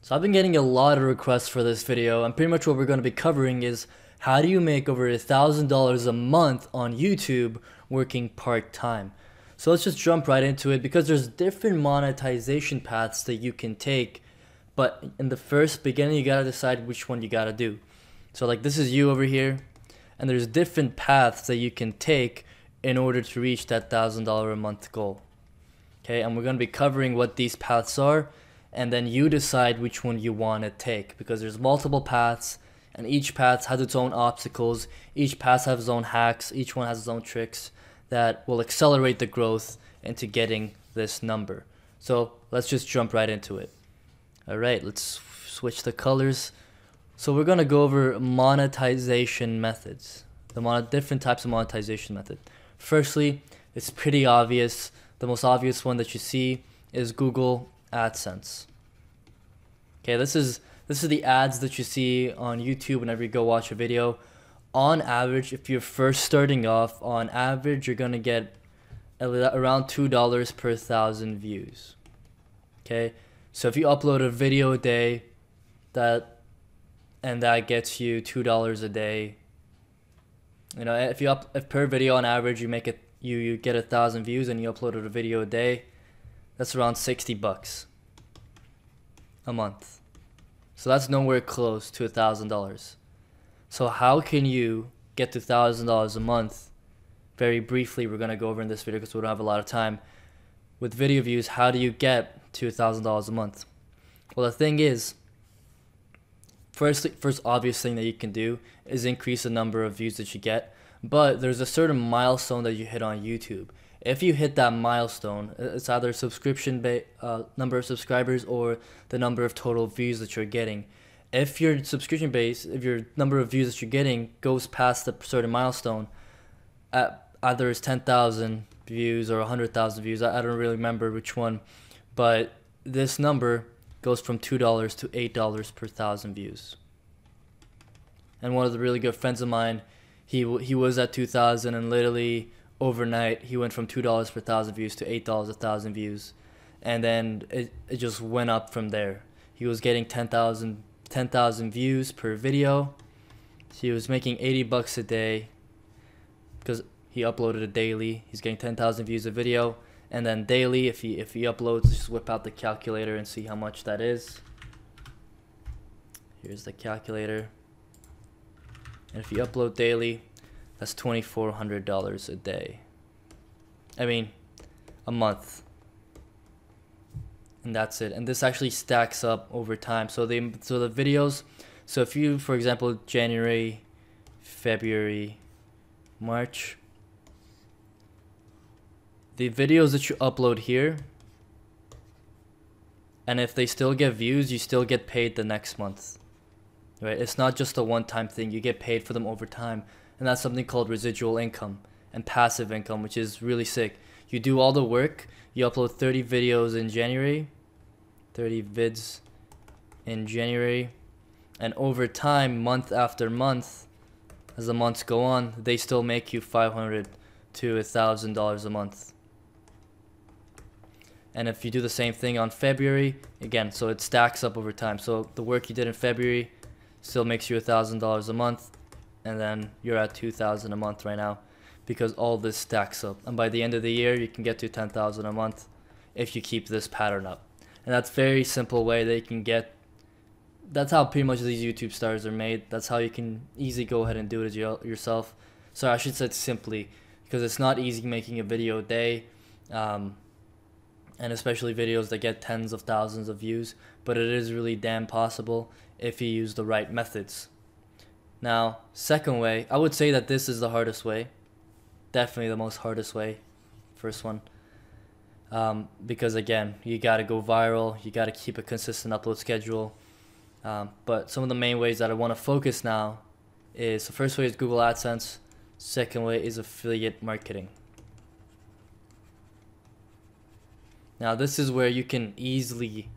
So I've been getting a lot of requests for this video, and pretty much what we're going to be covering is how do you make over $1,000 a month on YouTube working part-time. So let's just jump right into it because there's different monetization paths that you can take, but in the first beginning you gotta decide which one you gotta do. So like this is you over here, and there's different paths that you can take in order to reach that $1,000 a month goal. Okay, and we're going to be covering what these paths are, and then you decide which one you want to take, because there's multiple paths and each path has its own obstacles, each path has its own hacks, each one has its own tricks that will accelerate the growth into getting this number. So let's just jump right into it. Alright, let's switch the colors. So we're going to go over monetization methods, the different types of monetization method. Firstly, it's pretty obvious. The most obvious one that you see is Google AdSense. Okay, this is the ads that you see on YouTube whenever you go watch a video. On average, if you're first starting off, on average you're gonna get around $2 per 1,000 views. Okay, so if you upload a video a day, that gets you $2 a day. You know, if per video on average you make it, you get 1,000 views and you uploaded a video a day, that's around $60 a month. So that's nowhere close to $1,000. So how can you get to $1,000 a month? Very briefly, we're gonna go over in this video because we don't have a lot of time. With video views, how do you get to $1,000 a month? Well, the thing is, first obvious thing that you can do is increase the number of views that you get, but there's a certain milestone that you hit on YouTube. If you hit that milestone, it's either number of subscribers or the number of total views that you're getting. If your subscription base, if your number of views that you're getting goes past a certain milestone, either it's 10,000 views or 100,000 views, I don't really remember which one, but this number goes from $2 to $8 per 1,000 views. And one of the really good friends of mine, he was at 2,000, and literally overnight he went from $2 per 1,000 views to $8 a 1,000 views, and then it just went up from there. He was getting 10,000 views per video. So he was making $80 a day because he uploaded it daily. He's getting 10,000 views a video. And then daily, if he uploads, just whip out the calculator and see how much that is. Here's the calculator. And if you upload daily, that's $2,400 a day. I mean, a month. And that's it. And this actually stacks up over time. So the videos. So if you, for example, January, February, March. The videos that you upload here, and if they still get views, you still get paid the next month, right? It's not just a one-time thing. You get paid for them over time, and that's something called residual income and passive income, which is really sick. You do all the work, you upload 30 videos in January, 30 vids in January, and over time, month after month, as the months go on, they still make you $500 to $1,000 a month. And if you do the same thing on February, again, so it stacks up over time. So the work you did in February still makes you $1,000 a month, and then you're at $2,000 a month right now because all this stacks up. And by the end of the year, you can get to $10,000 a month if you keep this pattern up. And that's a very simple way that you can get. That's how pretty much these YouTube stars are made. That's how you can easily go ahead and do it yourself. So I should say simply, because it's not easy making a video a day. And especially videos that get tens of thousands of views, but it is really damn possible if you use the right methods. Now, second way, I would say that this is the hardest way, definitely the most hardest way, first one, because again, you gotta go viral, you gotta keep a consistent upload schedule, but some of the main ways that I want to focus now is, the first way is Google AdSense, second way is affiliate marketing. Now this is where you can easily,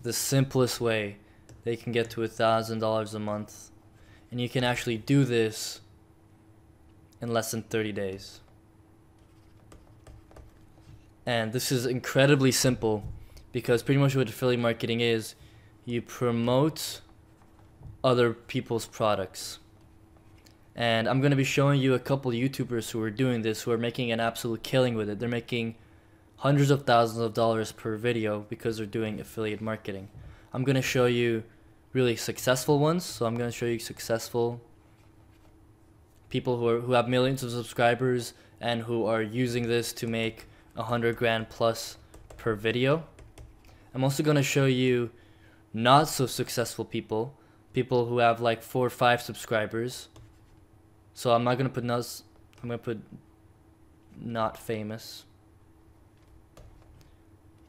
the simplest way, they can get to $1,000 a month. And you can actually do this in less than 30 days. And this is incredibly simple because pretty much what affiliate marketing is, you promote other people's products. And I'm going to be showing you a couple YouTubers who are doing this, who are making an absolute killing with it. They're making hundreds of thousands of dollars per video because they're doing affiliate marketing. I'm going to show you really successful ones. So I'm going to show you successful people who have millions of subscribers and who are using this to make 100 grand plus per video. I'm also going to show you not so successful people who have like 4 or 5 subscribers. So I'm not going to put not, I'm going to put not famous,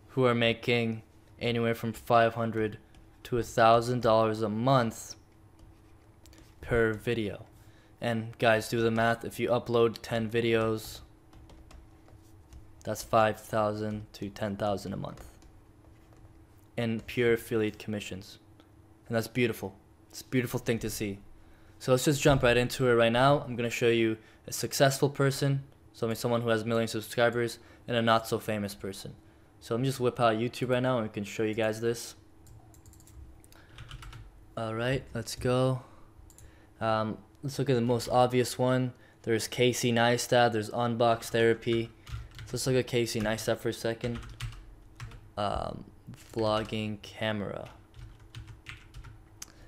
who are making anywhere from $500 to $1,000 a month per video. And guys, do the math. If you upload 10 videos, that's $5,000 to $10,000 a month in pure affiliate commissions. And that's beautiful. It's a beautiful thing to see. So let's just jump right into it right now. I'm going to show you a successful person, so someone who has millions of subscribers, and a not so famous person. So let me just whip out YouTube right now and we can show you guys this. Alright, let's go. Let's look at the most obvious one. There's Casey Neistat, there's Unbox Therapy. So let's look at Casey Neistat for a second. Vlogging camera.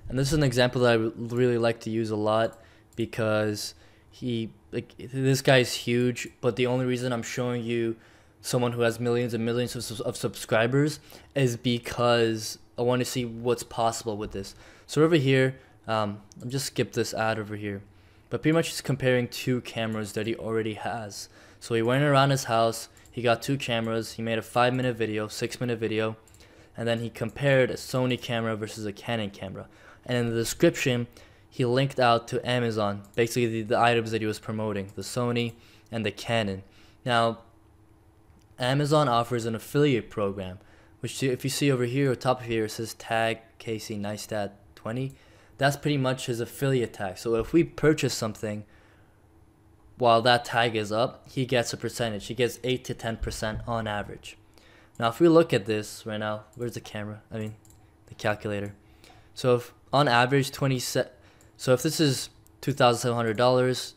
And this is an example that I really like to use a lot because this guy's huge, but the only reason I'm showing you someone who has millions and millions of subscribers is because I want to see what's possible with this. So over here, I'll just skip this ad over here, but pretty much he's comparing 2 cameras that he already has. So he went around his house, he got 2 cameras, he made a 5-minute video, 6-minute video, and then he compared a Sony camera versus a Canon camera. And in the description, he linked out to Amazon, basically the items that he was promoting, the Sony and the Canon. Now, Amazon offers an affiliate program, which if you see over here, or top of here, it says tag Casey Neistat 20. That's pretty much his affiliate tag. So if we purchase something while that tag is up, he gets a percentage. He gets 8 to 10% on average. Now, if we look at this right now, where's the camera? I mean, the calculator. So if on average so if this is $2,700,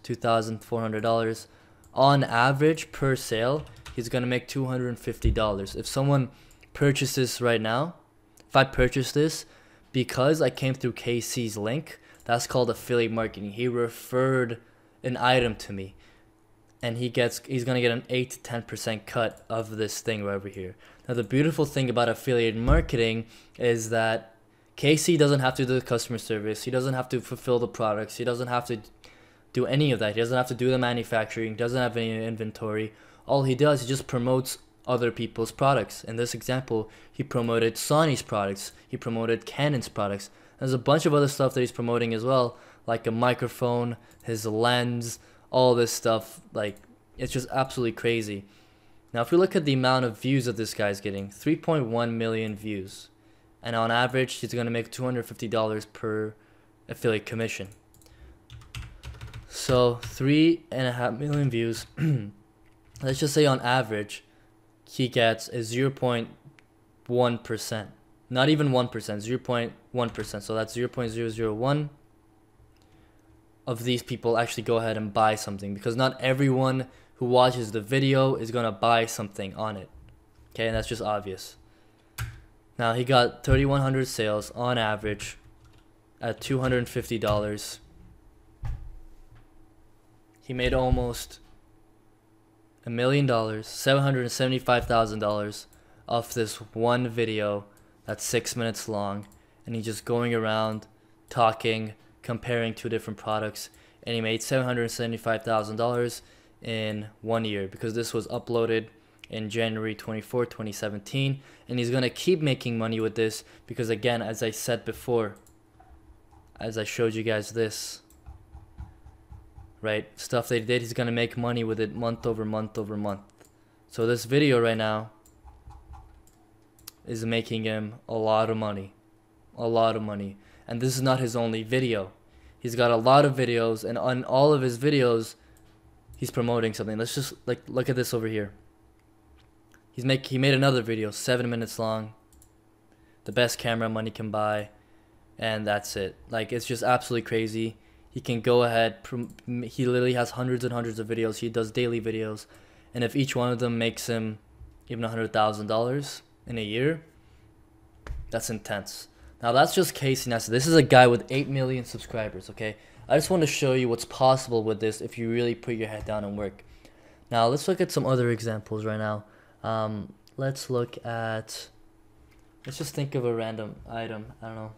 $2,400, on average per sale, he's gonna make $250. If someone purchases right now, if I purchase this because I came through KC's link, that's called affiliate marketing. He referred an item to me, and he's gonna get an 8 to 10% cut of this thing right over here. Now the beautiful thing about affiliate marketing is that KC doesn't have to do the customer service. He doesn't have to fulfill the products. He doesn't have to do any of that. He doesn't have to do the manufacturing. He doesn't have any inventory. All he does, he just promotes other people's products. In this example, he promoted Sony's products. He promoted Canon's products. There's a bunch of other stuff that he's promoting as well, like a microphone, his lens, all this stuff. Like, it's just absolutely crazy. Now, if we look at the amount of views that this guy's getting, 3.1 million views. And on average, he's going to make $250 per affiliate commission. So 3.5 million views. Let's just say on average, he gets a 0.1%. Not even 1%, 0.1%. So that's 0.001 of these people actually go ahead and buy something, because not everyone who watches the video is going to buy something on it. Okay, and that's just obvious. Now, he got 3,100 sales on average at $250. He made almost $1 million, $775,000 off this one video that's 6 minutes long, and he's just going around talking, comparing 2 different products, and he made $775,000 in 1 year, because this was uploaded in January 24, 2017, and he's gonna keep making money with this because, again, as I said before, as I showed you guys this, right, stuff they did, he's gonna make money with it month over month over month. So this video right now is making him a lot of money, and this is not his only video. He's got a lot of videos, and on all of his videos he's promoting something. Let's just look at this over here. He made another video, 7 minutes long. the best camera money can buy, and that's it. Like, it's just absolutely crazy. He can go ahead, he literally has hundreds and hundreds of videos. He does daily videos, and if each one of them makes him even $100,000 in a year, that's intense. Now that's just Casey Neistat. This is a guy with 8 million subscribers, okay? I just want to show you what's possible with this if you really put your head down and work. Now let's look at some other examples right now. Let's just think of a random item. I don't know.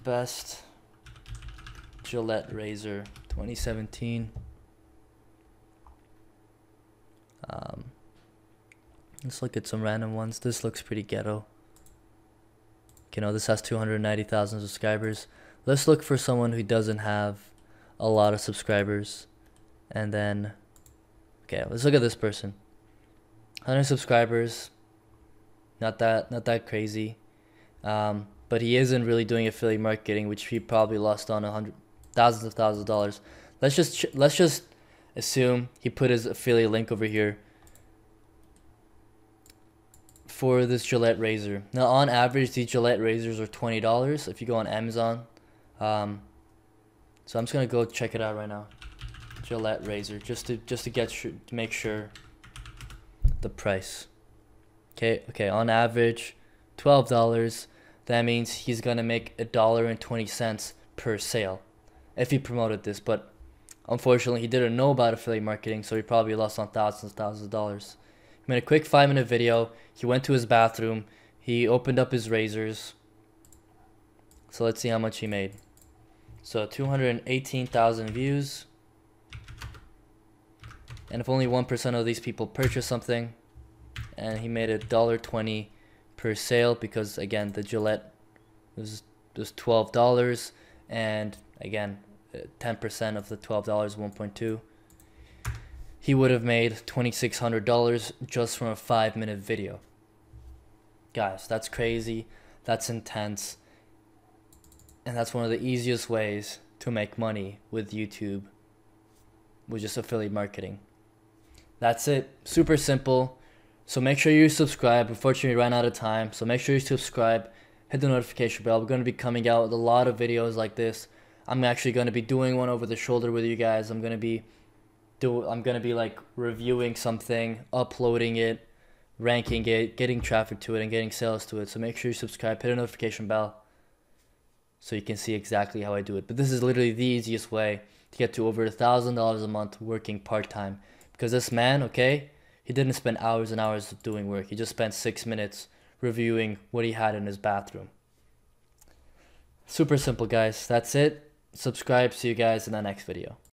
Best Gillette razor 2017. Let's look at some random ones. This looks pretty ghetto. You know, this has 290,000 subscribers. Let's look for someone who doesn't have a lot of subscribers. And then, okay, let's look at this person. 100 subscribers. Not that crazy. But he isn't really doing affiliate marketing, which he probably lost on thousands of dollars. Let's just assume he put his affiliate link over here for this Gillette razor. Now on average, these Gillette razors are $20 if you go on Amazon. So I'm just gonna go check it out right now. Gillette razor, just to make sure the price. Okay, on average $12. That means he's gonna make $1.20 per sale if he promoted this, but unfortunately he didn't know about affiliate marketing, so he probably lost on thousands of dollars. He made a quick 5-minute video. He went to his bathroom, he opened up his razors. So let's see how much he made. So 218,000 views, and if only 1% of these people purchase something, and he made $1.20 per sale, because again the Gillette was $12, and again 10% of the $12, 1.2. He would have made $2,600 just from a 5-minute video. Guys, that's crazy. That's intense. And that's one of the easiest ways to make money with YouTube, with just affiliate marketing. That's it. Super simple. So make sure you subscribe. Unfortunately, we ran out of time. So make sure you subscribe. Hit the notification bell. We're going to be coming out with a lot of videos like this. I'm actually going to be doing one over the shoulder with you guys. I'm going to be like reviewing something, uploading it, ranking it, getting traffic to it, and getting sales to it. So make sure you subscribe, hit the notification bell, so you can see exactly how I do it. But this is literally the easiest way to get to over $1,000 a month working part-time. Because this man, okay, he didn't spend hours and hours doing work. He just spent 6 minutes reviewing what he had in his bathroom. Super simple, guys. That's it. Subscribe. See you guys in the next video.